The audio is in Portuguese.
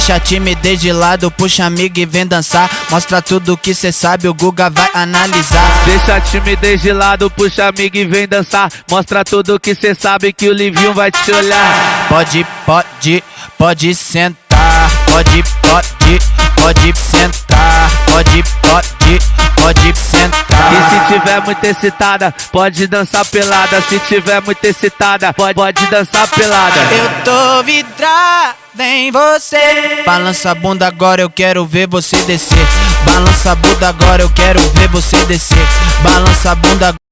Deixa a timidez de lado, puxa amigo e vem dançar. Mostra tudo que cê sabe, o Guga vai analisar. Deixa a timidez de lado, puxa amigo e vem dançar. Mostra tudo que cê sabe que o Livinho vai te olhar. Pode sentar. Pode sentar. Pode sentar. E se tiver muito excitada, pode dançar pelada. Se tiver muito excitada, pode dançar pelada. Eu tô vidrado em você. Balança a bunda agora, eu quero ver você descer. Balança a bunda agora, eu quero ver você descer. Balança a bunda.